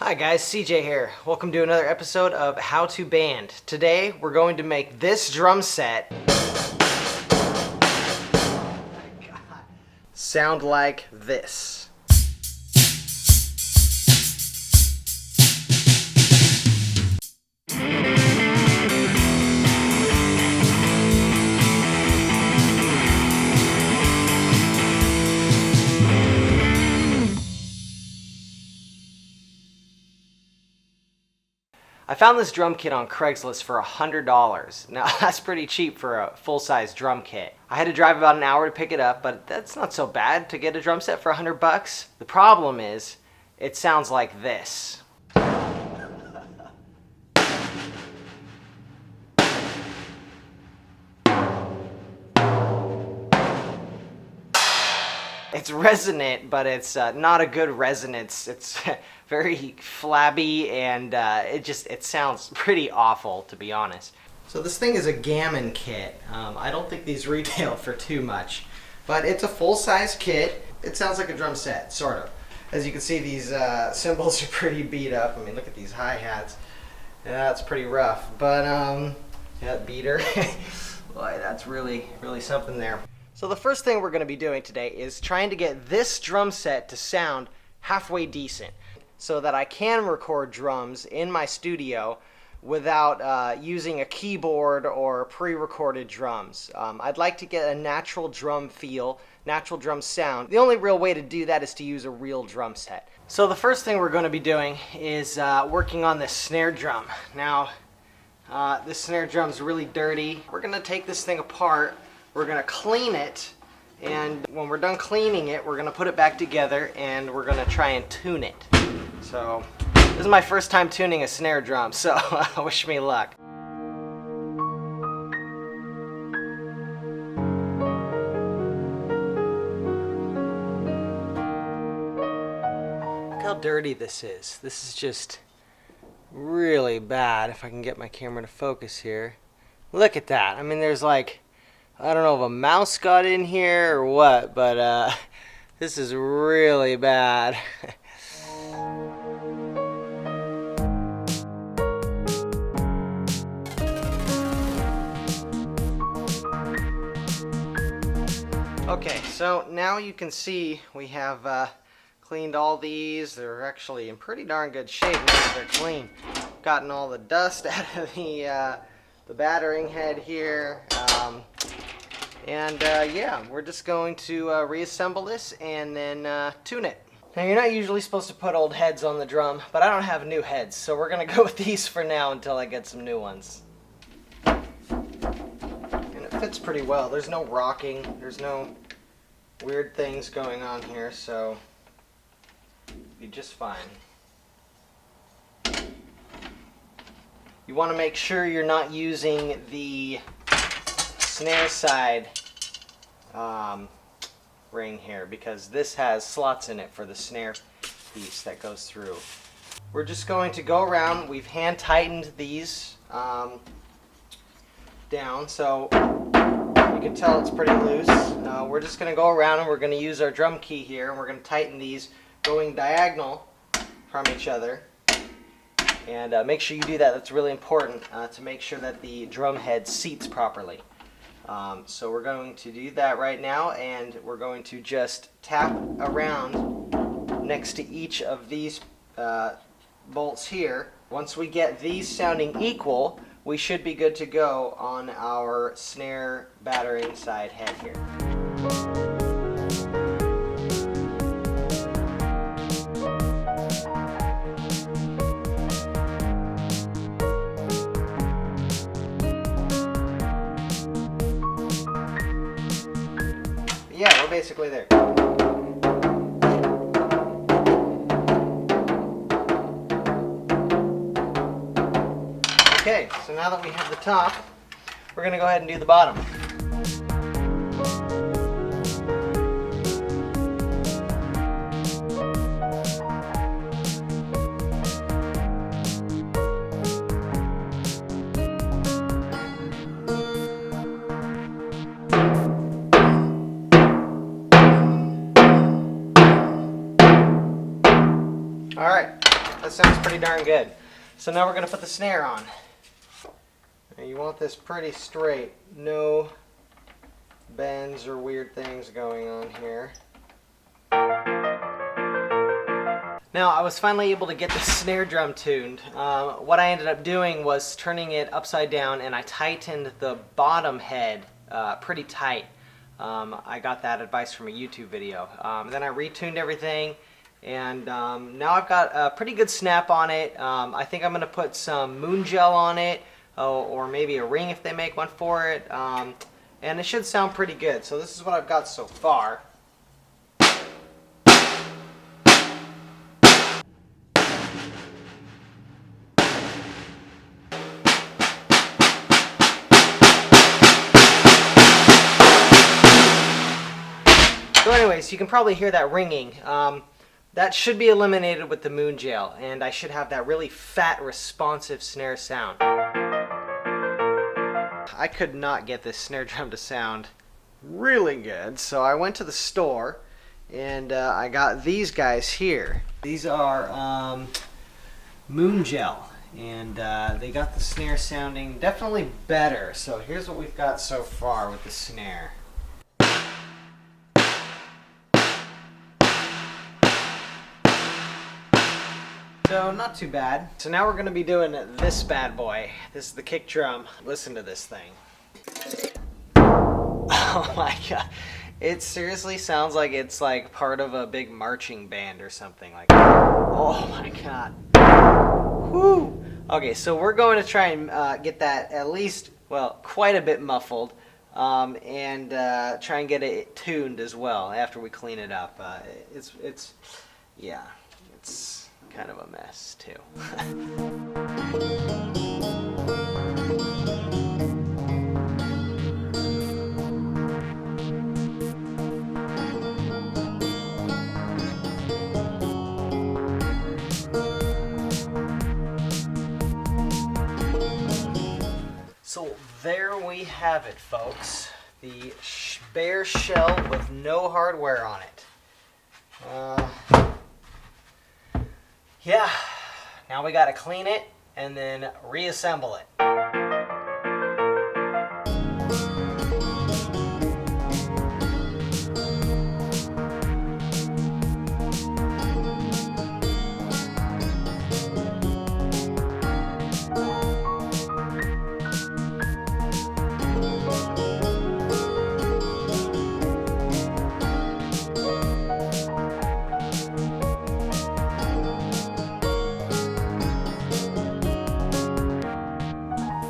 Hi guys, CJ here. Welcome to another episode of How to Band. Today we're going to make this drum set sound like this. I found this drum kit on Craigslist for $100. Now that's pretty cheap for a full-size drum kit. I had to drive about an hour to pick it up, but that's not so bad to get a drum set for $100. The problem is, it sounds like this. It's resonant, but it's not a good resonance. It's very flabby, and it sounds pretty awful, to be honest. So this thing is a Gammon kit. I don't think these retail for too much, but it's a full-size kit. It sounds like a drum set, sort of. As you can see, these cymbals are pretty beat up. I mean, look at these hi-hats. Yeah, it's pretty rough, but yeah, beater. Boy, that's really something there. So the first thing we're going to be doing today is trying to get this drum set to sound halfway decent so that I can record drums in my studio without using a keyboard or pre-recorded drums. I'd like to get a natural drum feel, natural drum sound. The only real way to do that is to use a real drum set. So the first thing we're going to be doing is working on this snare drum. Now, this snare drum's really dirty. We're going to take this thing apart. We're going to clean it, and when we're done cleaning it, we're going to put it back together and we're going to try and tune it. So this is my first time tuning a snare drum, so wish me luck. Look how dirty this is. This is just really bad. If I can get my camera to focus here. Look at that. I mean, there's like, I don't know if a mouse got in here or what, but this is really bad. Okay, so now you can see we have cleaned all these. They're actually in pretty darn good shape now that they're clean. Gotten all the dust out of the battering head here. Yeah, we're just going to reassemble this and then tune it. Now, you're not usually supposed to put old heads on the drum, but I don't have new heads, so we're going to go with these for now until I get some new ones. And it fits pretty well. There's no rocking, there's no weird things going on here, so it'll be just fine. You want to make sure you're not using the snare side ring here, because this has slots in it for the snare piece that goes through. We're just going to go around. We've hand tightened these down, so you can tell it's pretty loose. We're just going to go around and we're going to use our drum key here, and we're going to tighten these going diagonal from each other. And make sure you do that. That's really important to make sure that the drum head seats properly. So we're going to do that right now, and we're going to just tap around next to each of these bolts here. Once we get these sounding equal, we should be good to go on our snare battering side head here. Yeah, we're basically there. Okay, so now that we have the top, we're going to go ahead and do the bottom. All right, that sounds pretty darn good. So now we're going to put the snare on. Now you want this pretty straight. No bends or weird things going on here. Now I was finally able to get the snare drum tuned. What I ended up doing was turning it upside down, and I tightened the bottom head pretty tight. I got that advice from a YouTube video. Then I retuned everything, and now I've got a pretty good snap on it. I think I'm going to put some Moongel on it, or maybe a ring if they make one for it, and it should sound pretty good. So this is what I've got so far. So anyways, you can probably hear that ringing. That should be eliminated with the Moongel, and I should have that really fat, responsive snare sound. I could not get this snare drum to sound really good, so I went to the store, and I got these guys here. These are Moongel, and they got the snare sounding definitely better. So here's what we've got so far with the snare. So not too bad. So now we're going to be doing this bad boy. This is the kick drum. Listen to this thing. Oh my god. It seriously sounds like it's like part of a big marching band or something like that. Oh my god. Whew. Okay, so we're going to try and get that at least, well, quite a bit muffled. And try and get it tuned as well after we clean it up. Yeah, it's kind of a mess too. So there we have it, folks. The bare shell with no hardware on it. Yeah, now we gotta clean it and then reassemble it.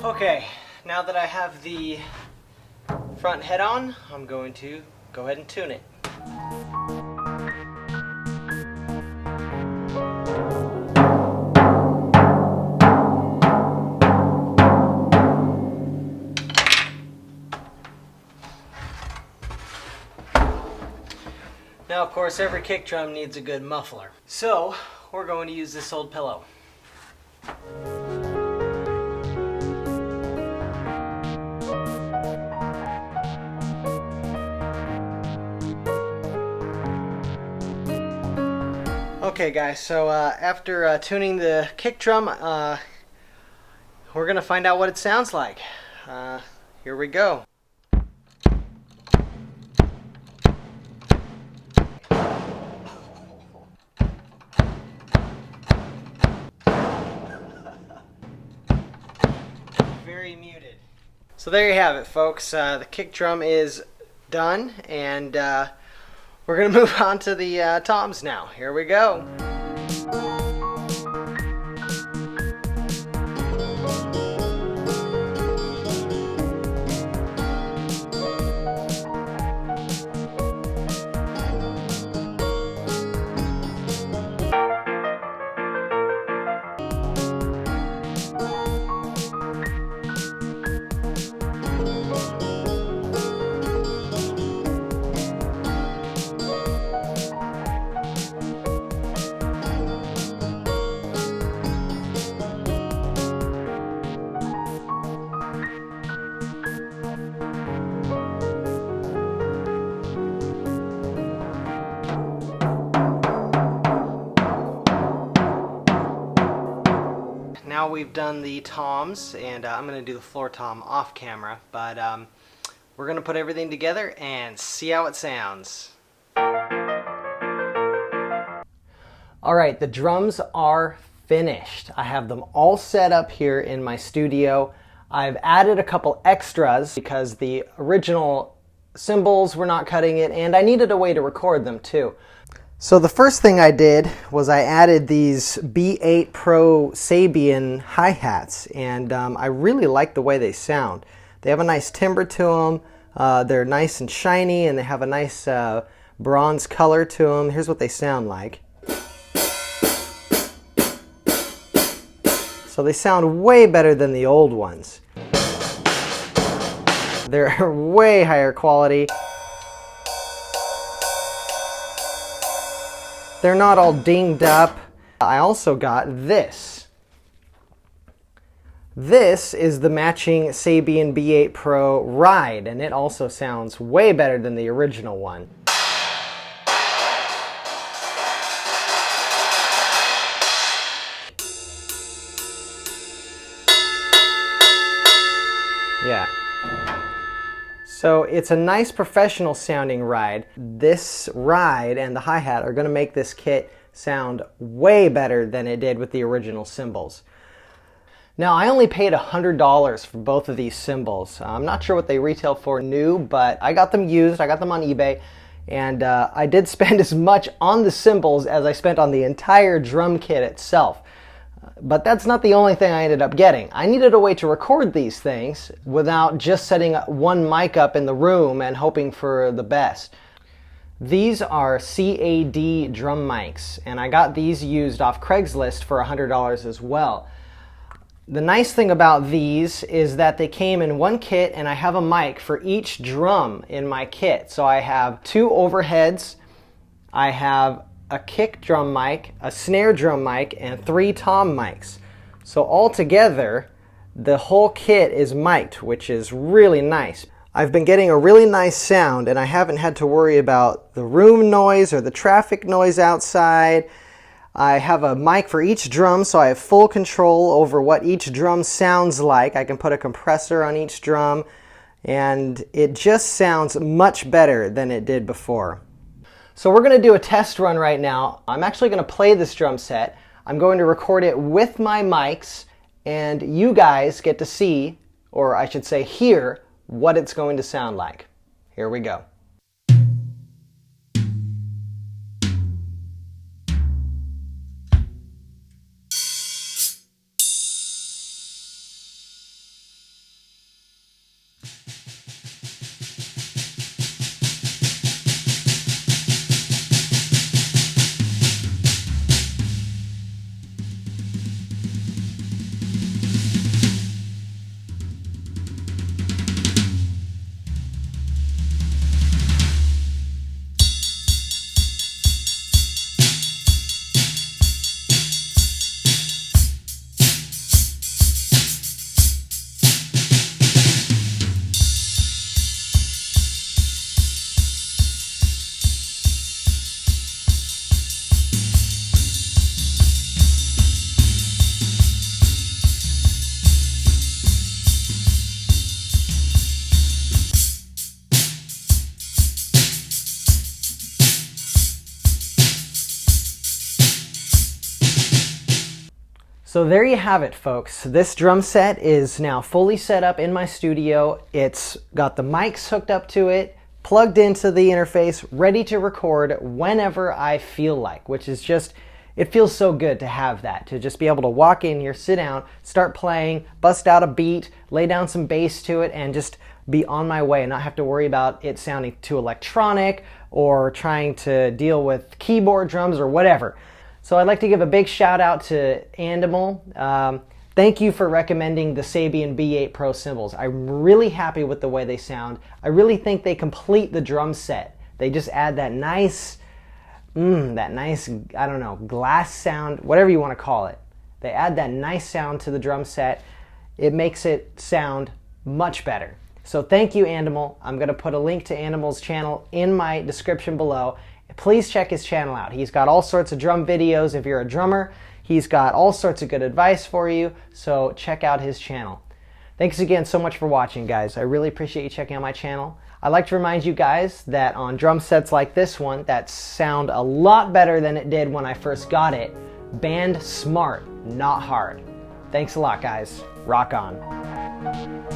Okay, now that I have the front head on, I'm going to go ahead and tune it. Now, of course, every kick drum needs a good muffler. So, we're going to use this old pillow. Okay guys, so after tuning the kick drum, we're going to find out what it sounds like. Here we go. Very muted. So there you have it, folks. The kick drum is done, and we're going to move on to the toms now. Here we go. now we've done the toms, and I'm going to do the floor tom off camera, but we're going to put everything together and see how it sounds. Alright, the drums are finished. I have them all set up here in my studio. I've added a couple extras because the original cymbals were not cutting it, and I needed a way to record them too. So the first thing I did was I added these B8 Pro Sabian hi-hats, and I really like the way they sound. They have a nice timbre to them, they're nice and shiny, and they have a nice bronze color to them. Here's what they sound like. So they sound way better than the old ones. They're way higher quality. They're not all dinged up. I also got this. This is the matching Sabian B8 Pro Ride, and it also sounds way better than the original one. Yeah. So it's a nice professional sounding ride. This ride and the hi-hat are going to make this kit sound way better than it did with the original cymbals. Now I only paid $100 for both of these cymbals. I'm not sure what they retail for new, but I got them used. I got them on eBay, and I did spend as much on the cymbals as I spent on the entire drum kit itself. But that's not the only thing I ended up getting. I needed a way to record these things without just setting one mic up in the room and hoping for the best. These are CAD drum mics, and I got these used off Craigslist for $100 as well. The nice thing about these is that they came in one kit, and I have a mic for each drum in my kit. So I have 2 overheads, I have a kick drum mic, a snare drum mic, and 3 tom mics. So altogether, the whole kit is mic'd, which is really nice. I've been getting a really nice sound, and I haven't had to worry about the room noise or the traffic noise outside. I have a mic for each drum, so I have full control over what each drum sounds like. I can put a compressor on each drum, and it just sounds much better than it did before. So we're going to do a test run right now. I'm actually going to play this drum set. I'm going to record it with my mics, and you guys get to see, or I should say hear, what it's going to sound like. Here we go. So there you have it, folks. This drum set is now fully set up in my studio. It's got the mics hooked up to it, plugged into the interface, ready to record whenever I feel like, which is just, it feels so good to have that, to just be able to walk in here, sit down, start playing, bust out a beat, lay down some bass to it, and just be on my way and not have to worry about it sounding too electronic or trying to deal with keyboard drums or whatever. So I'd like to give a big shout out to Animal. Thank you for recommending the Sabian B8 Pro cymbals. I'm really happy with the way they sound. I really think they complete the drum set. They just add that nice, I don't know, glass sound, whatever you want to call it. They add that nice sound to the drum set. It makes it sound much better. So thank you, Animal. I'm going to put a link to Animal's channel in my description below. Please check his channel out. He's got all sorts of drum videos. If you're a drummer, He's got all sorts of good advice for you, so check out his channel. Thanks again so much for watching, guys. I really appreciate you checking out my channel. I'd like to remind you guys that on drum sets like this one that sound a lot better than it did when I first got it, band smart, not hard. Thanks a lot, guys. Rock on.